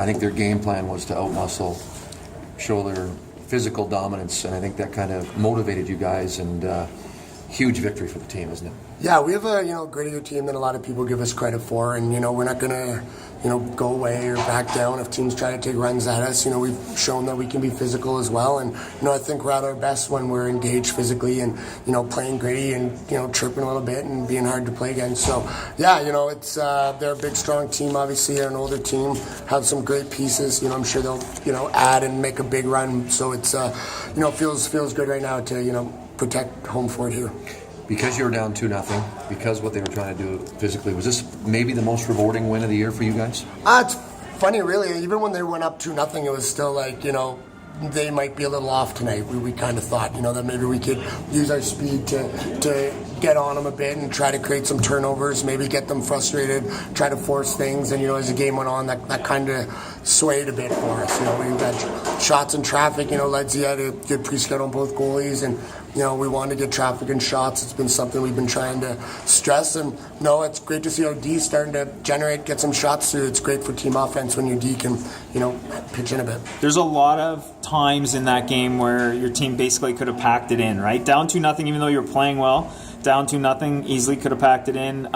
I think their game plan was to outmuscle, show their physical dominance, and I think that kind of motivated you guys, and huge victory for the team, isn't it? Yeah, we have a grittier team than a lot of people give us credit for, and we're not gonna go away or back down if teams try to take runs at us. We've shown that we can be physical as well, and I think we're at our best when we're engaged physically and playing gritty and chirping a little bit and being hard to play against. So yeah, it's they're a big strong team. Obviously, they're an older team, have some great pieces. I'm sure they'll add and make a big run. So it's feels good right now to protect home court here. Because you were down 2-0, because what they were trying to do physically, was this maybe the most rewarding win of the year for you guys? It's funny, really. Even when they went up 2-0, it was still like, they might be a little off tonight. We kind of thought, that maybe we could use our speed to get on them a bit and try to create some turnovers, maybe get them frustrated, try to force things. And, as the game went on, that kind of swayed a bit for us. We had shots and traffic. Ledsy had a good pre-scout on both goalies, and we wanted to get traffic and shots. It's been something we've been trying to stress, and it's great to see our D starting to get some shots through. It's great for team offense when your D can, pitch in a bit. There's a lot of times in that game where your team basically could have packed it in, right? Down 2-0, even though you were playing well, down 2-0, easily could have packed it in.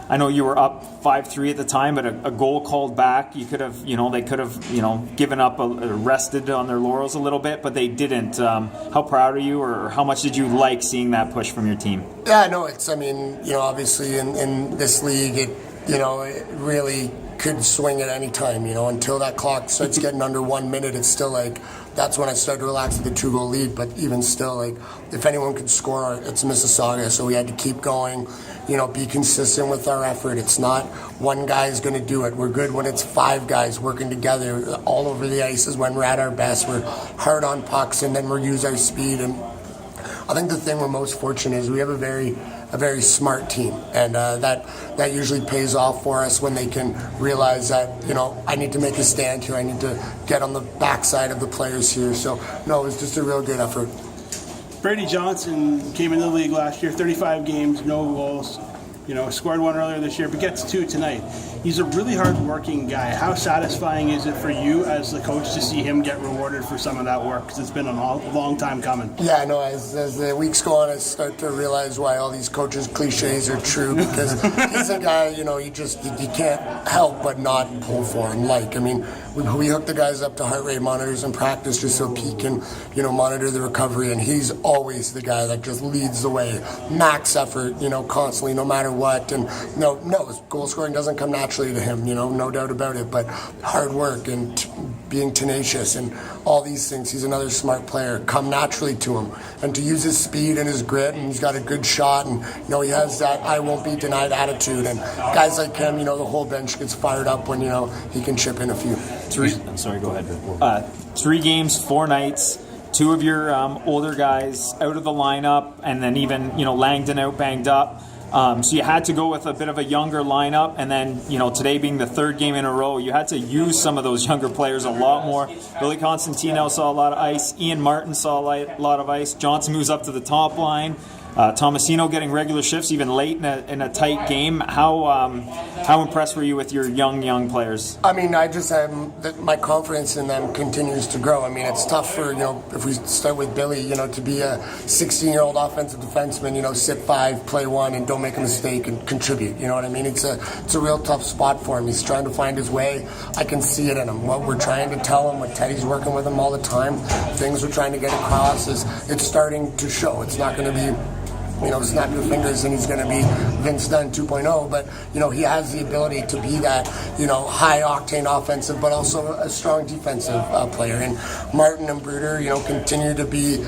I know you were up 5-3 at the time, but a goal called back, you could have, they could have, given up, rested on their laurels a little bit, but they didn't. How proud are you, or how much did you like seeing that push from your team? Yeah, no, obviously in this league, it really could swing at any time, until that clock starts getting under 1 minute. It's still like, that's when I started to relax with the 2-goal lead. But even still, like, if anyone could score, it's Mississauga. So we had to keep going, be consistent with our effort. It's not one guy's going to do it. We're good when it's 5 guys working together all over the ice is when we're at our best. We're hard on pucks, and then we use our speed. And I think the thing we're most fortunate is we have a very smart team, and that usually pays off for us when they can realize that I need to make a stand here, I need to get on the backside of the players here. So no, it was just a real good effort. Brady Johnson came into the league last year, 35 games, no goals. Scored 1 earlier this year, but gets 2 tonight. He's a really hard-working guy. How satisfying is it for you as the coach to see him get rewarded for some of that work? Because it's been a long time coming. Yeah, I know. As the weeks go on, I start to realize why all these coaches' cliches are true. Because he's a guy, you can't help but not pull for him. We hook the guys up to heart rate monitors in practice just so Pete can, monitor the recovery. And he's always the guy that just leads the way. Max effort, constantly, no matter what. And no, goal scoring doesn't come naturally to him, no doubt about it. But hard work and being tenacious and all these things, he's another smart player, come naturally to him. And to use his speed and his grit, and he's got a good shot, and he has that I won't be denied attitude. And guys like him, the whole bench gets fired up when he can chip in a few. I'm sorry, go ahead. 3 games, 4 nights. 2 of your older guys out of the lineup, and then even Langdon out banged up. So you had to go with a bit of a younger lineup, and then today being the 3rd game in a row, you had to use some of those younger players a lot more. Billy Constantino saw a lot of ice. Ian Martin saw a lot of ice. Johnson moves up to the top line. Tomasino getting regular shifts even late in a tight game. How impressed were you with your young players? I just my confidence in them continues to grow. It's tough for if we start with Billy, to be a 16-year-old offensive defenseman, sit 5, play 1, and don't make a mistake and contribute. You know what I mean? It's a real tough spot for him. He's trying to find his way. I can see it in him. What we're trying to tell him, what Teddy's working with him all the time, things we're trying to get across is it's starting to show. It's not going to be snap your fingers and he's going to be Vince Dunn 2.0, but he has the ability to be that high octane offensive but also a strong defensive player. And Martin and Bruder continue to be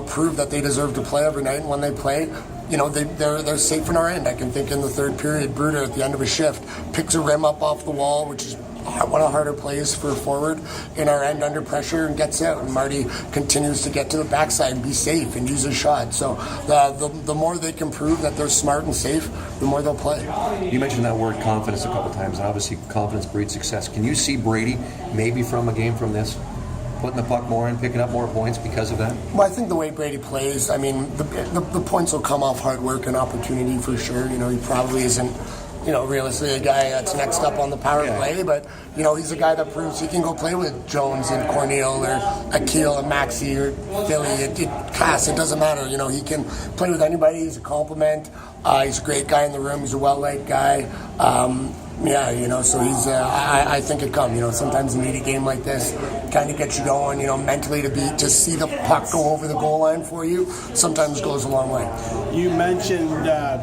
prove that they deserve to play every night, and when they play they're safe in our end. I can think in the 3rd period, Bruder at the end of a shift picks a rim up off the wall, which is one of the harder plays for a forward in our end under pressure, and gets out. And Marty continues to get to the backside and be safe and use his shot. So the more they can prove that they're smart and safe, the more they'll play. You mentioned that word confidence a couple times. Obviously, confidence breeds success. Can you see Brady maybe from a game from this putting the puck more in, picking up more points because of that? Well, I think the way Brady plays, the points will come off hard work and opportunity for sure. He probably isn't realistically a guy that's next up on the power play, but he's a guy that proves he can go play with Jones and Cornell or Akil and Maxi or Billy. Cass, it doesn't matter. He can play with anybody. He's a compliment. He's a great guy in the room. He's a well-liked guy. So he's. I think it comes. Sometimes you need a game like this, kind of get you going. Mentally to see the puck go over the goal line for you. Sometimes goes a long way. You mentioned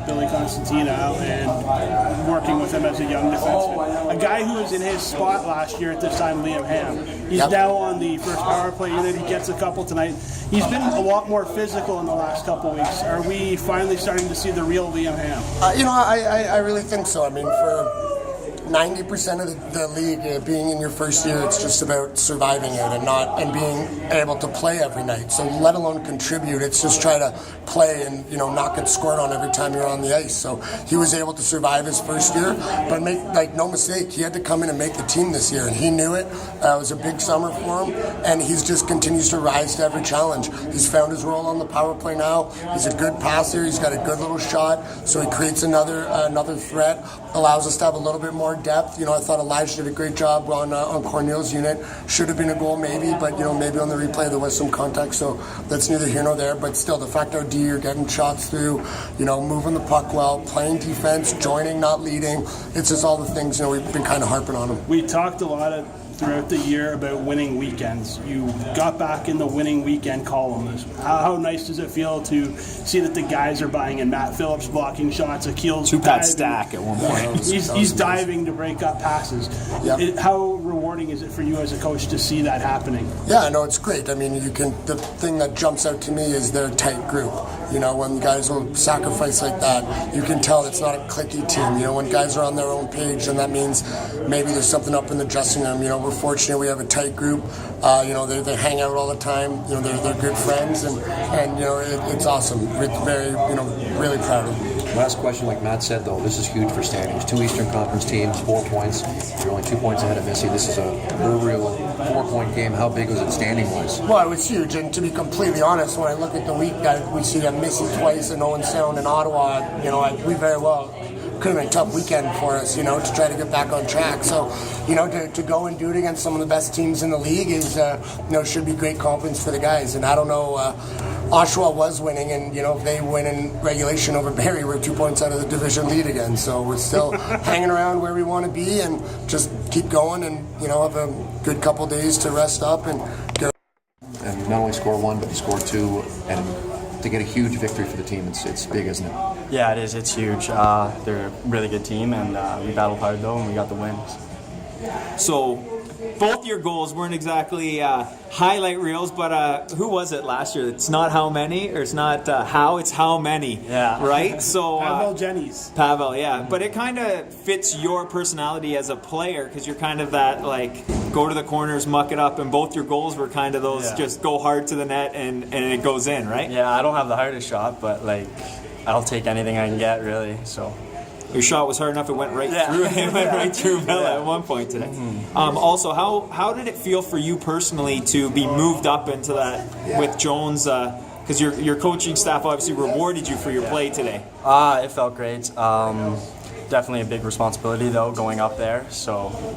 Billy Constantino and working with him as a young defenseman. A guy who was in his spot last year at this time, Liam Ham. He's now on the first power play unit. He gets a couple tonight. He's been a lot more physical in the last couple weeks. Are we finally starting to see the real Liam Ham? I really think so. I mean, for 90% of the league, being in your first year, it's just about surviving it and being able to play every night. So let alone contribute, it's just try to play and not get scored on every time you're on the ice. So he was able to survive his first year, but make no mistake, he had to come in and make the team this year, and he knew it. It was a big summer for him, and he's just continues to rise to every challenge. He's found his role on the power play now. He's a good passer. He's got a good little shot, so he creates another threat. Allows us to have a little bit more depth. I thought Elijah did a great job on Cornell's unit. Should have been a goal maybe, but maybe on the replay there was some contact, so that's neither here nor there. But still, the fact our D are getting shots through, moving the puck well, playing defense, joining, not leading. It's just all the things we've been kind of harping on them. We talked a lot throughout the year about winning weekends. You got back in the winning weekend column. How nice does it feel to see that the guys are buying in? Matt Phillips blocking shots, Akil's two-pad stack at one point. He's diving to break up passes. Yep. How rewarding is it for you as a coach to see that happening? Yeah, no, it's great. I mean, the thing that jumps out to me is they're a tight group. When guys will sacrifice like that, you can tell it's not a cliquey team. When guys are on their own page, then that means maybe there's something up in the dressing room. We're fortunate we have a tight group. They hang out all the time. They're good friends, and it's awesome. We're very, really proud of them. Last question, like Matt said, though, this is huge for standings. 2 Eastern Conference teams, 4 points. You're only 2 points ahead of Missy. This is a real 4-point game. How big was it standing-wise? Well, it was huge, and to be completely honest, when I look at the week that we see Missy twice and Owen Sound and Ottawa, we very well could have been a tough weekend for us, to try to get back on track. So, to go and do it against some of the best teams in the league is, should be great confidence for the guys. And I don't know, Oshawa was winning, and if they win in regulation over Barrie, we're 2 points out of the division lead again. So we're still hanging around where we want to be, and just keep going, and have a good couple days to rest up and get. And not only score 1, but you score 2, and to get a huge victory for the team, it's big, isn't it? Yeah, it is. It's huge. They're a really good team, and we battled hard though, and we got the wins. So both your goals weren't exactly highlight reels, but who was it last year? It's not how many, or it's not how, it's how many. Yeah. Right? So Pavel Jennings. Pavel, yeah. But it kind of fits your personality as a player, because you're kind of that, go to the corners, muck it up, and both your goals were kind of those just go hard to the net and it goes in, right? Yeah, I don't have the hardest shot, but I'll take anything I can get, really. So. Your shot was hard enough; it went right through. It went right through Bella at one point today. Mm-hmm. Also, how did it feel for you personally to be moved up into that with Jones? Because your coaching staff obviously rewarded you for your play today. It felt great. Definitely a big responsibility though, going up there.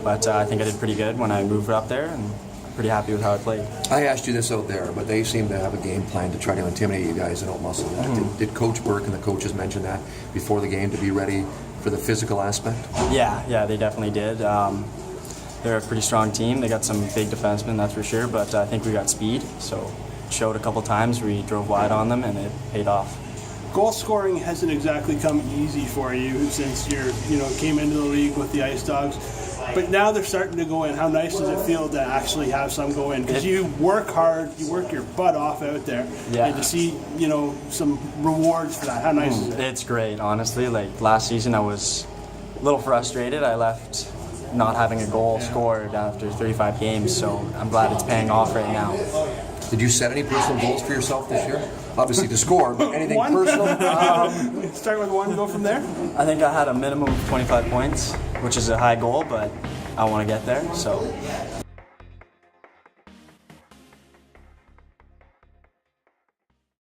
But I think I did pretty good when I moved up there, and pretty happy with how I played. I asked you this out there, but they seem to have a game plan to try to intimidate you guys and outmuscle that. Mm-hmm. Did Coach Burke and the coaches mention that before the game to be ready for the physical aspect? Yeah, they definitely did. They're a pretty strong team. They got some big defensemen, that's for sure, but I think we got speed, so it showed a couple times. We drove wide on them, and it paid off. Goal scoring hasn't exactly come easy for you since came into the league with the Ice Dogs. But now they're starting to go in. How nice does it feel to actually have some go in? Because you work hard, you work your butt off out there, and to see some rewards for that. How nice is it? It's great, honestly. Last season, I was a little frustrated. I left not having a goal scored after 35 games, so I'm glad it's paying off right now. Did you set any personal goals for yourself this year? Obviously to score, but anything One? personal? Start with 1, go from there? I think I had a minimum of 25 points, which is a high goal, but I want to get there, so